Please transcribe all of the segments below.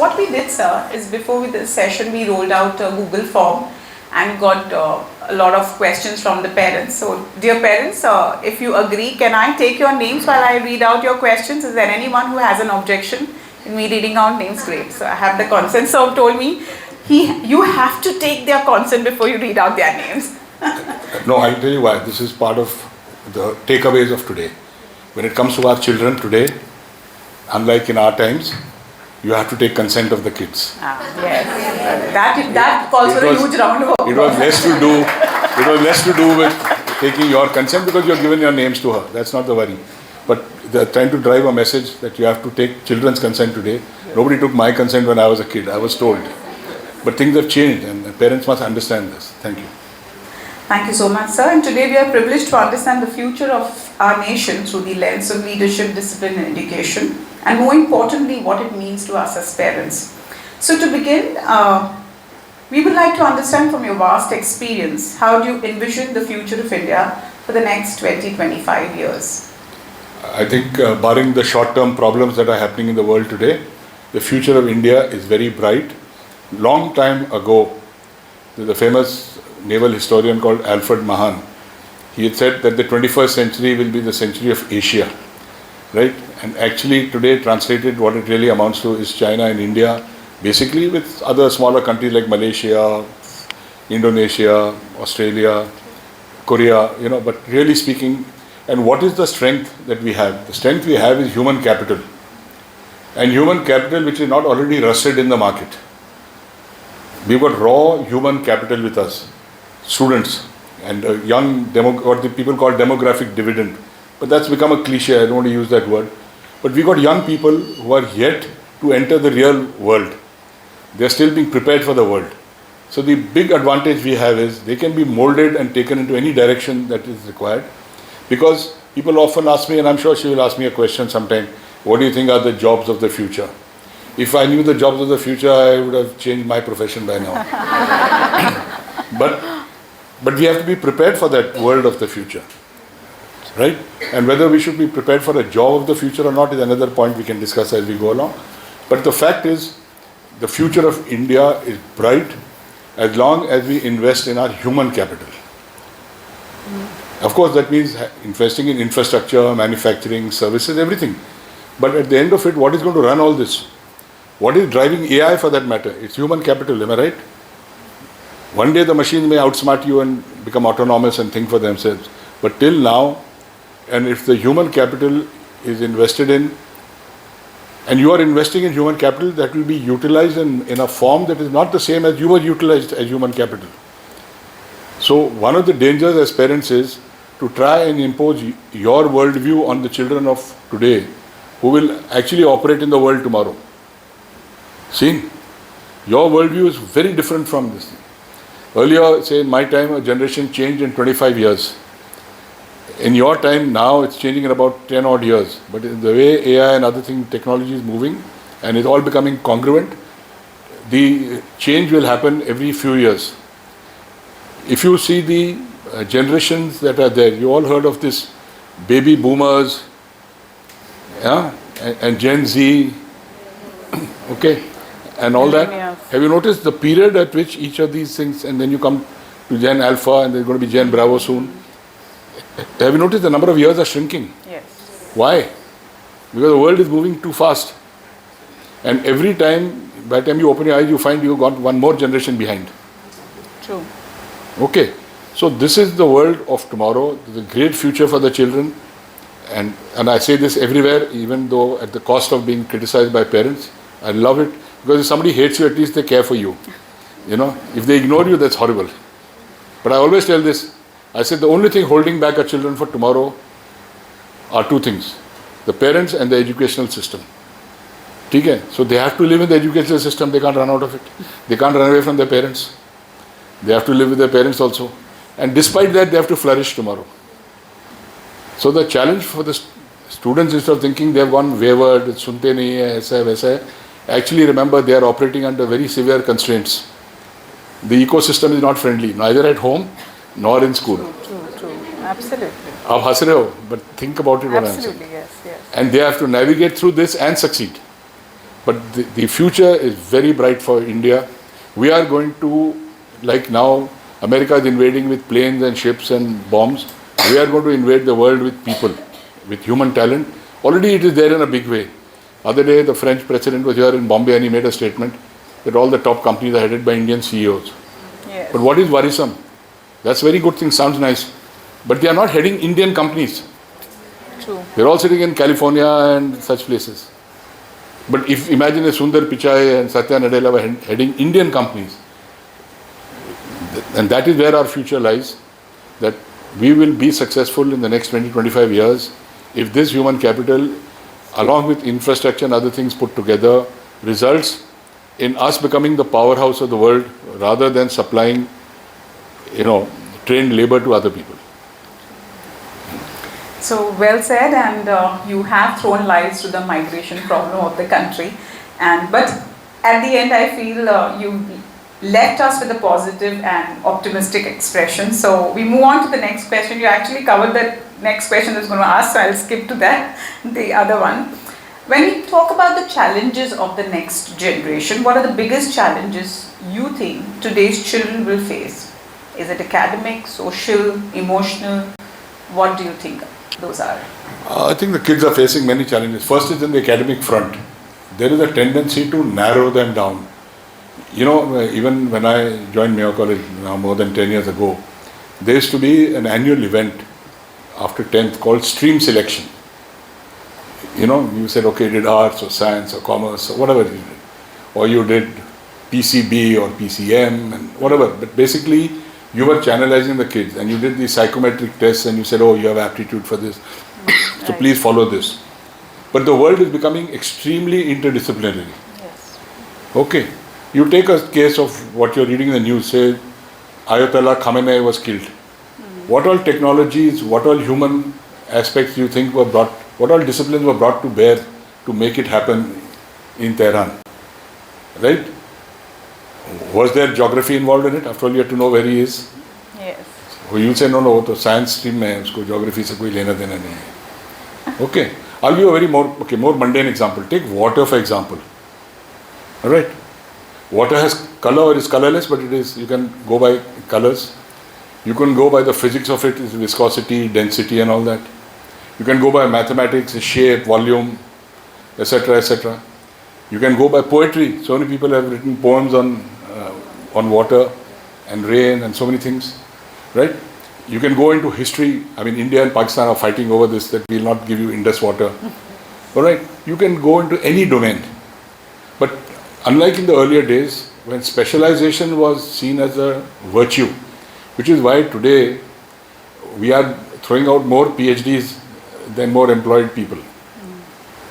What we did, sir, is before this session, we rolled out a Google form and got a lot of questions from the parents. So, dear parents, if you agree, can I take your names while I read out your questions? Is there anyone who has an objection in me reading out names? Great. So, I have the consent. So, told me, you have to take their consent before you read out their names. No, I'll tell you why. This is part of the takeaways of today. When it comes to our children today, unlike in our times, you have to take consent of the kids. Yes, that calls for a huge round of applause. It was less to do with taking your consent because you're given your names to her. That's not the worry. But they're trying to drive a message that you have to take children's consent today. Nobody took my consent when I was a kid. I was told. But things have changed and parents must understand this. Thank you. Thank you so much, sir. And today we are privileged to understand the future of our nation through the lens of leadership, discipline and education. And more importantly, what it means to us as parents. So to begin, we would like to understand from your vast experience, how do you envision the future of India for the next 20-25 years? I think barring the short-term problems that are happening in the world today, the future of India is very bright. Long time ago, there's a famous naval historian called Alfred Mahan. He had said that the 21st century will be the century of Asia, right? And actually today translated what it really amounts to is China and India, basically with other smaller countries like Malaysia, Indonesia, Australia, Korea, but really speaking, and what is the strength that we have? The strength we have is human capital. And human capital which is not already rusted in the market. We've got raw human capital with us, students, and a young, what the people call demographic dividend. But that's become a cliche, I don't want to use that word. But we got young people who are yet to enter the real world. They're still being prepared for the world. So the big advantage we have is they can be molded and taken into any direction that is required. Because people often ask me, and I'm sure she will ask me a question sometime, what do you think are the jobs of the future? If I knew the jobs of the future, I would have changed my profession by now. But we have to be prepared for that world of the future. Right? And whether we should be prepared for a job of the future or not is another point we can discuss as we go along. But the fact is, the future of India is bright as long as we invest in our human capital. Of course, that means investing in infrastructure, manufacturing, services, everything. But at the end of it, what is going to run all this? What is driving AI for that matter? It's human capital, am I right? One day the machines may outsmart you and become autonomous and think for themselves. But till now, and if the human capital is invested in, and you are investing in human capital, that will be utilized in a form that is not the same as you were utilized as human capital. So one of the dangers as parents is to try and impose your worldview on the children of today who will actually operate in the world tomorrow. See, your worldview is very different from this. Earlier, say in my time, a generation changed in 25 years. In your time now, it's changing in about 10 odd years. But in the way AI and other things, technology is moving and it's all becoming congruent, the change will happen every few years. If you see the generations that are there, you all heard of this baby boomers, yeah, and Gen Z, okay, and all that. Have you noticed the period at which each of these things, and then you come to Gen Alpha and there's going to be Gen Bravo soon. Have you noticed the number of years are shrinking? Yes. Why? Because the world is moving too fast. And every time, by the time you open your eyes, you find you've got one more generation behind. True. Okay. So this is the world of tomorrow, the great future for the children. And I say this everywhere, even though at the cost of being criticized by parents. I love it. Because if somebody hates you, at least they care for you. If they ignore you, that's horrible. But I always tell this. I said the only thing holding back our children for tomorrow are two things. The parents and the educational system. Okay? So they have to live in the educational system. They can't run out of it. They can't run away from their parents. They have to live with their parents also. And despite that, they have to flourish tomorrow. So the challenge for the students, instead of thinking they have gone wayward, sunte nahi hai, aisa hai, waisa hai, actually remember they are operating under very severe constraints. The ecosystem is not friendly, neither at home nor in school. True. Absolutely. आप हंस रहे हो, but think about it. Absolutely, yes. And they have to navigate through this and succeed. But the future is very bright for India. We are going to, like now, America is invading with planes and ships and bombs. We are going to invade the world with people, with human talent. Already it is there in a big way. Other day, the French president was here in Bombay and he made a statement that all the top companies are headed by Indian CEOs. Yes. But what is worrisome? That's a very good thing, sounds nice. But they are not heading Indian companies. True. They're all sitting in California and such places. But if imagine if Sundar Pichai and Satya Nadella were heading Indian companies, and that is where our future lies, that we will be successful in the next 20-25 years if this human capital, along with infrastructure and other things put together, results in us becoming the powerhouse of the world rather than supplying, trained labor to other people. So well said, and you have thrown lights to the migration problem of the country. But at the end, I feel you left us with a positive and optimistic expression. So we move on to the next question. You actually covered the next question I was going to ask, so I'll skip to that, the other one. When we talk about the challenges of the next generation, what are the biggest challenges you think today's children will face? Is it academic, social, emotional? What do you think those are? I think the kids are facing many challenges. First is in the academic front. There is a tendency to narrow them down. Even when I joined Mayo College now more than 10 years ago, there used to be an annual event after 10th called stream selection. You said, okay, you did arts or science or commerce or whatever you did. Or you did PCB or PCM and whatever. But basically, you were channelizing the kids and you did the psychometric tests and you said, oh, you have aptitude for this. So please follow this. But the world is becoming extremely interdisciplinary. Yes. Okay. You take a case of what you're reading in the news, say Ayatollah Khamenei was killed. What all technologies, what all human aspects do you think were brought, what all disciplines were brought to bear to make it happen in Tehran? Right? Was there geography involved in it? After all, you have to know where he is. Yes. You say, no, वो तो science stream में है, उसको geography से कोई लेना देना नहीं है. Okay. I'll give you a very more mundane example. Take water for example. All right. Water has color or is colorless, but you can go by colors. You can go by the physics of it, its viscosity, density and all that. You can go by mathematics, shape, volume, etc., etc. You can go by poetry. So many people have written poems on water and rain and so many things, right? You can go into history. I mean, India and Pakistan are fighting over this, that we will not give you Indus water. All right. You can go into any domain. But unlike in the earlier days, when specialization was seen as a virtue, which is why today we are throwing out more PhDs than more employed people.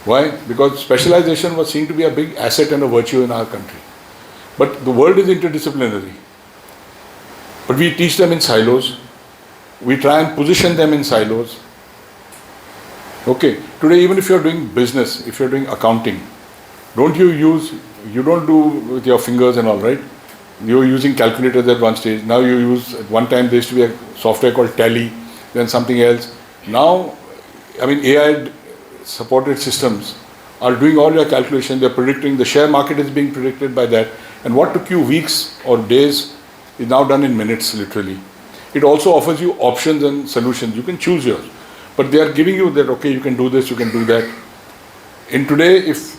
Why? Because specialization was seen to be a big asset and a virtue in our country. But the world is interdisciplinary. But we teach them in silos. We try and position them in silos. Okay. Today, even if you're doing business, if you're doing accounting, you don't do with your fingers and all, right? You were using calculators at one stage. Now you use, at one time there used to be a software called Tally, then something else. Now, I mean, AI supported systems are doing all your calculations. They're predicting, the share market is being predicted by that. And what took you weeks or days is now done in minutes, literally. It also offers you options and solutions. You can choose yours. But they are giving you that, okay, you can do this, you can do that. In today, if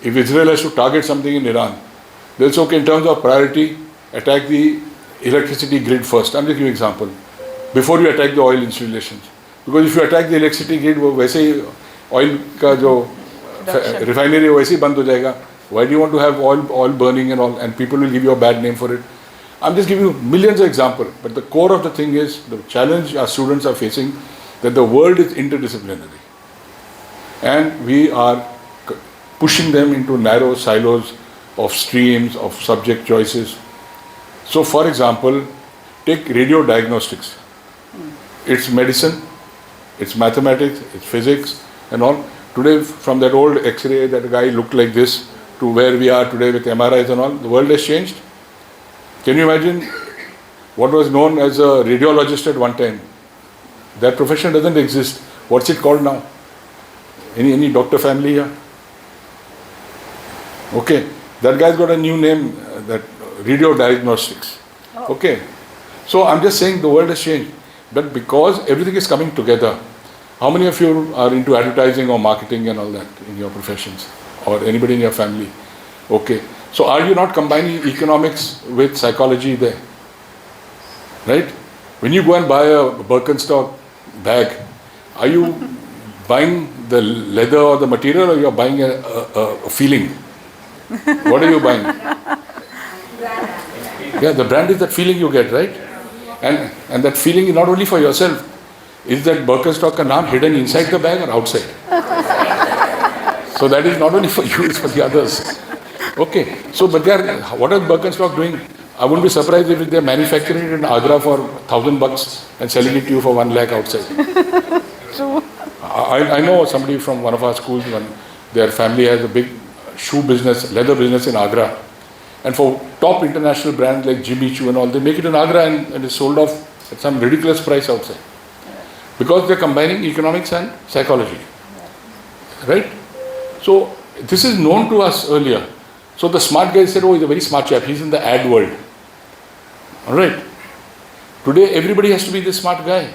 Israel has to target something in Iran, they'll say, okay, in terms of priority, attack the electricity grid first. I'm just giving an example. Before you attack the oil installations. Because if you attack the electricity grid, वो वैसे ही oil का जो refinery है वैसे ही बंद हो जाएगा. Why do you want to have oil burning and all, and people will give you a bad name for it? I'm just giving you millions of examples, but the core of the thing is the challenge our students are facing, that the world is interdisciplinary. And we are pushing them into narrow silos of streams, of subject choices. So for example, take radio diagnostics. It's medicine, it's mathematics, it's physics and all. Today, from that old X-ray, that guy looked like this, to where we are today with MRIs and all, the world has changed. Can you imagine what was known as a radiologist at one time? That profession doesn't exist. What's it called now? Any doctor family here? Okay, that guy's got a new name, that radio diagnostics. Okay, so I'm just saying the world has changed. But because everything is coming together, how many of you are into advertising or marketing and all that in your professions? Or anybody in your family? Okay, so are you not combining economics with psychology there? Right? When you go and buy a Birkenstock bag, are you buying the leather or the material, or you're buying a feeling? What are you buying? Yeah, the brand is that feeling you get, right? And that feeling is not only for yourself. Is that Birkenstock ka naam hidden inside the bag or outside? So that is not only for you, it's for the others. Okay, so but what is Birkenstock doing? I wouldn't be surprised if they're manufacturing it in Agra for $1,000 and selling it to you for 1 lakh outside. True. I know somebody from one of our schools, their family has a big shoe business, leather business in Agra. And for top international brands like Jimmy Choo and all, they make it in Agra and it's sold off at some ridiculous price outside. Because they're combining economics and psychology. Right? So this is known to us earlier. So the smart guy said, oh, he's a very smart chap. He's in the ad world. Alright. Today everybody has to be this smart guy.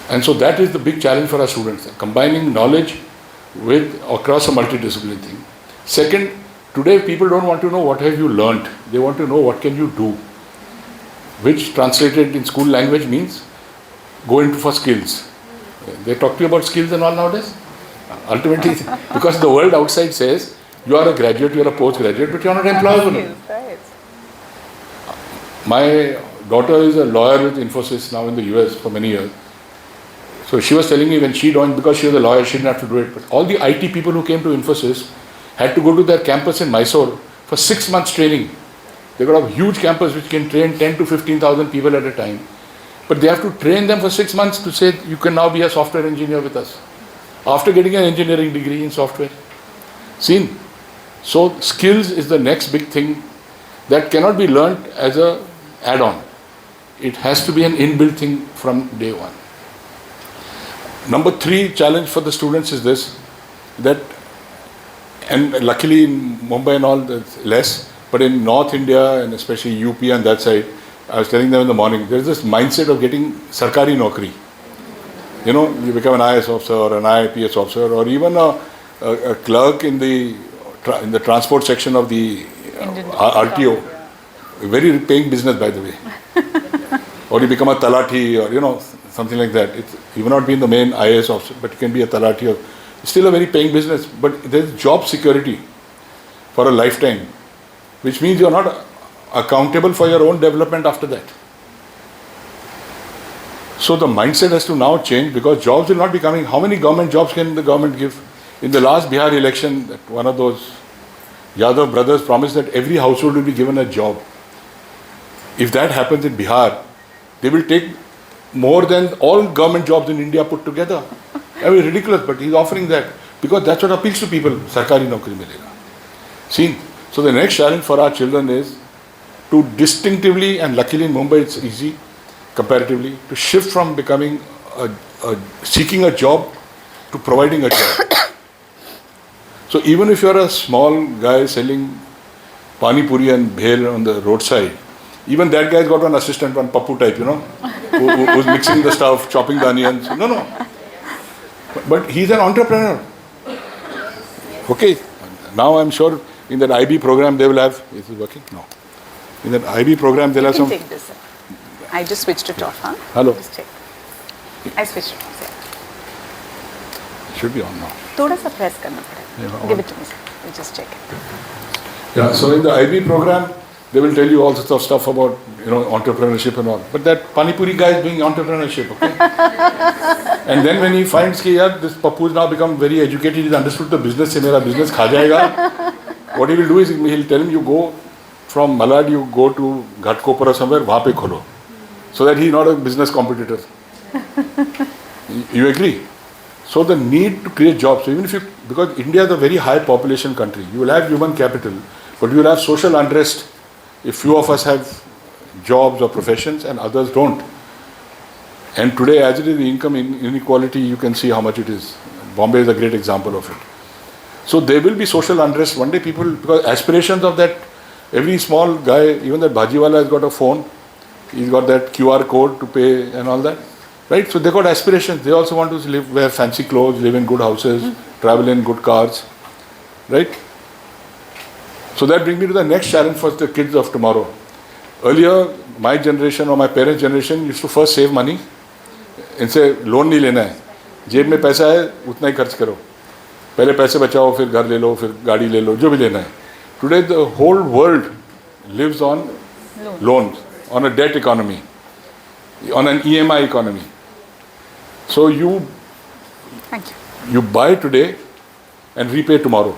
And so that is the big challenge for our students. Combining knowledge with across a multidisciplinary thing. Second, today people don't want to know what have you learnt. They want to know what can you do. Which translated in school language means go into for skills. They talk to you about skills and all nowadays. Ultimately, because the world outside says you are a graduate, you are a postgraduate, but you are not employable. Right. My daughter is a lawyer with Infosys now in the US for many years. So she was telling me when she joined, because she was a lawyer, she didn't have to do it. But all the IT people who came to Infosys had to go to their campus in Mysore for 6 months training. They got a huge campus which can train 10 to 15,000 people at a time. But they have to train them for 6 months to say, you can now be a software engineer with us. After getting an engineering degree in software. Seen? So skills is the next big thing that cannot be learnt as a add-on. It has to be an inbuilt thing from day one. Number 3 challenge for the students is this, that, and luckily in Mumbai and all, that's less, but in North India and especially UP and that side, I was telling them in the morning, there's this mindset of getting sarkari naukri. You know, you become an IAS officer or an IIPS officer or even a clerk in the transport section of the RTO. Very paying business, by the way. Or you become a talati or, you know, something like that. You may not be in the main IAS officer, but you can be a talati. Or, it's still a very paying business, but there's job security for a lifetime, which means you're not accountable for your own development after that. So the mindset has to now change because jobs will not be coming. How many government jobs can the government give? In the last Bihar election, one of those Yadav brothers promised that every household will be given a job. If that happens in Bihar, they will take more than all government jobs in India put together. I mean, ridiculous, but he's offering that because that's what appeals to people. Sarkari naukri milega. See? So the next challenge for our children is to distinctively, and luckily in Mumbai it's easy, comparatively, to shift from becoming seeking a job to providing a job. So even if you're a small guy selling pani puri and bhel on the roadside, even that guy's got one assistant, one pappu type, you know, who's mixing the stuff, chopping the onions. No. But he's an entrepreneur. Okay. Now I'm sure in that IB program they will have, is it working? No. In that IB program they'll have some... Take this. I just switched it off, huh? Hello. Just check. I switched it off. It should be on now. थोड़ा सा press करना पड़ेगा. Yeah, Give it to me, sir. We'll just check it. Yeah, so in the IB program, they will tell you all sorts of stuff about, you know, entrepreneurship and all. But that Pani Puri guy is doing entrepreneurship, okay? And then when he finds that yeah, this Pappu has now become very educated, he's understood the business, se mera business kha jayega. What he will do is he'll tell him, you go from Malad, you go to Ghatkopar or somewhere, wahan pe kholo. So that he's not a business competitor. You agree? So the need to create jobs, so even if you, because India is a very high population country, you will have human capital, but you will have social unrest if few of us have jobs or professions and others don't. And today, as it is, the income inequality, you can see how much it is. Bombay is a great example of it. So there will be social unrest. One day people, because aspirations of that, every small guy, even that bhajiwala has got a phone, he's got that QR code to pay and all that. Right? So they got aspirations. They also want to live, wear fancy clothes, live in good houses, travel in good cars. Right? So that brings me to the next challenge for the kids of tomorrow. Earlier, my generation or my parents' generation used to first save money. इनसे loan नहीं लेना है, जेब में पैसा है उतना ही खर्च करो, पहले पैसे बचाओ फिर घर ले लो फिर गाड़ी ले लो जो भी लेना है. Today the whole world lives on loans, on a debt economy, on an EMI economy. So you buy today and repay tomorrow.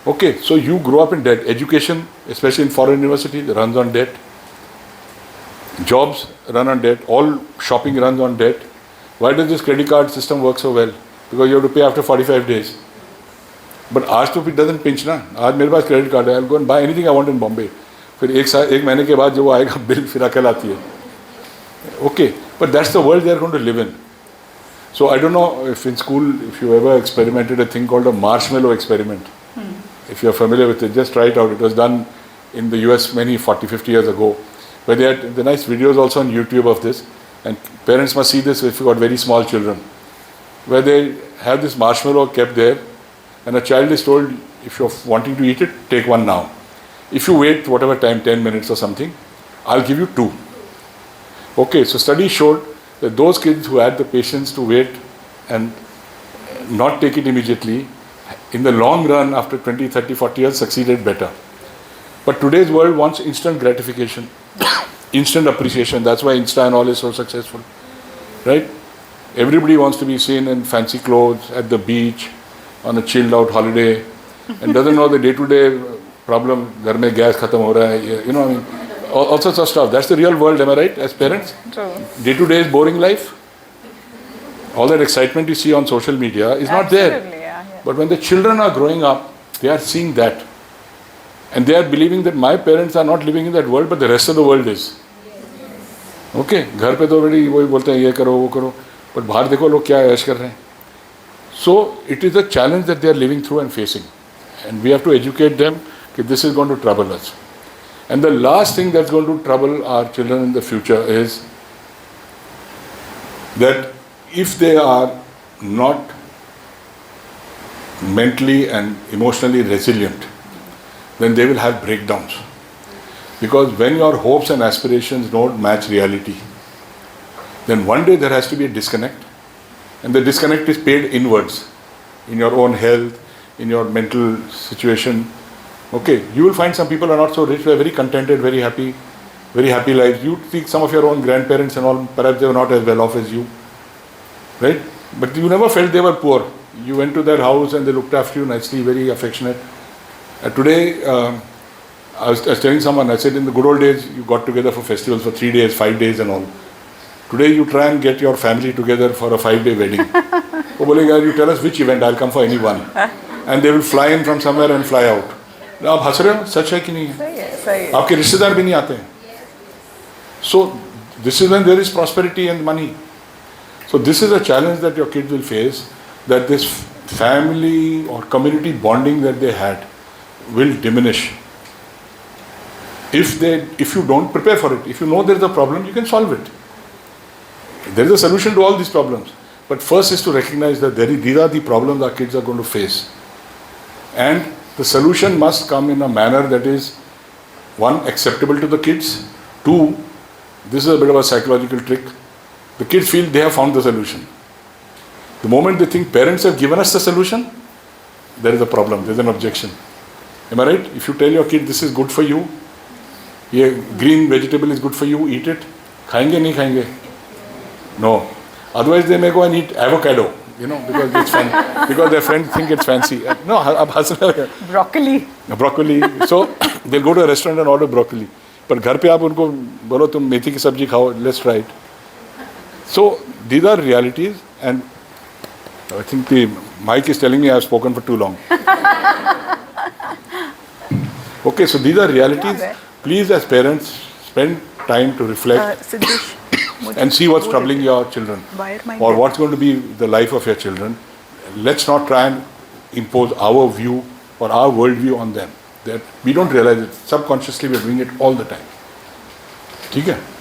Okay, so you grow up in debt. Education, especially in foreign universities, runs on debt. Jobs run on debt. All shopping runs on debt. Why does this credit card system work so well? Because you have to pay after 45 days. But आज तो it doesn't pinch ना. आज मेरे पास credit card है. I'll go and buy anything I want in Bombay. फिर एक महीने के बाद जो वो आएगा बिल फिर अकेला आती है. Okay, but that's the world they are going to live in. So I don't know if in school, if you ever experimented a thing called a marshmallow experiment. If you're familiar with it, just try it out. It was done in the US many 40, 50 years ago. But they had the nice videos also on YouTube of this. And parents must see this if you've got very small children. Where they have this marshmallow kept there. And a child is told, if you're wanting to eat it, take one now. If you wait whatever time, 10 minutes or something, I'll give you two. Okay, so studies showed that those kids who had the patience to wait and not take it immediately, in the long run, after 20, 30, 40 years, succeeded better. But today's world wants instant gratification, instant appreciation. That's why Insta and all is so successful, right? Everybody wants to be seen in fancy clothes, at the beach, on a chilled out holiday, and doesn't know the day-to-day problem, घर में gas खत्म हो रहा है, you know, I mean, all sorts of stuff. That's the real world, am I right, as parents? True. Day-to-day is boring life. All that excitement you see on social media is not there. Yeah. But when the children are growing up, they are seeing that. And they are believing that my parents are not living in that world, but the rest of the world is. Okay, घर पे तो बड़ी वही बोलते हैं ये करो वो करो, but बाहर देखो लोग क्या ऐश कर रहे हैं. So it is a challenge that they are living through and facing. And we have to educate them that this is going to trouble us. And the last thing that's going to trouble our children in the future is that if they are not mentally and emotionally resilient, then they will have breakdowns. Because when your hopes and aspirations don't match reality, then one day there has to be a disconnect. And the disconnect is paid inwards, in your own health, in your mental situation. Okay, you will find some people are not so rich, they are very contented, very happy lives. You think some of your own grandparents and all, perhaps they were not as well off as you, right? But you never felt they were poor. You went to their house and they looked after you nicely, very affectionate. Today, I was telling someone, I said in the good old days, you got together for festivals for 3 days, 5 days and all. Today you try and get your family together for a 5-day wedding. Oh, bolega, you tell us which event, I'll come for any one. And they will fly in from somewhere and fly out. आप हंस रहे हो, सच है कि नहीं है? आपके रिश्तेदार भी नहीं आते हैं. So this is when there is prosperity and money. So this is a challenge that your kids will face, that this family or community bonding that they had will diminish. If you don't prepare for it, if you know there is a problem, you can solve it. There is a solution to all these problems. But first is to recognize that these are the problems our kids are going to face. And the solution must come in a manner that is, one, acceptable to the kids. Two, this is a bit of a psychological trick. The kids feel they have found the solution. The moment they think parents have given us the solution, there is a problem, there is an objection. Am I right? If you tell your kid this is good for you, ये green vegetable is good for you, eat it. खाएंगे नहीं खाएंगे? No. Otherwise they may go and eat avocado, you know, because it's fancy, because their friends think it's fancy. No, अब हंस रहे हैं. Broccoli. So they'll go to a restaurant and order broccoli. पर घर पे आप उनको बोलो तुम मेथी की सब्जी खाओ, let's try it. So these are realities, and I think the mic is telling me I have spoken for too long. Okay, so these are realities. Please, as parents, spend time to reflect and see what's troubling your children or what's going to be the life of your children. Let's not try and impose our view or our worldview on them. That we don't realize it. Subconsciously we are doing it all the time. ठीक है?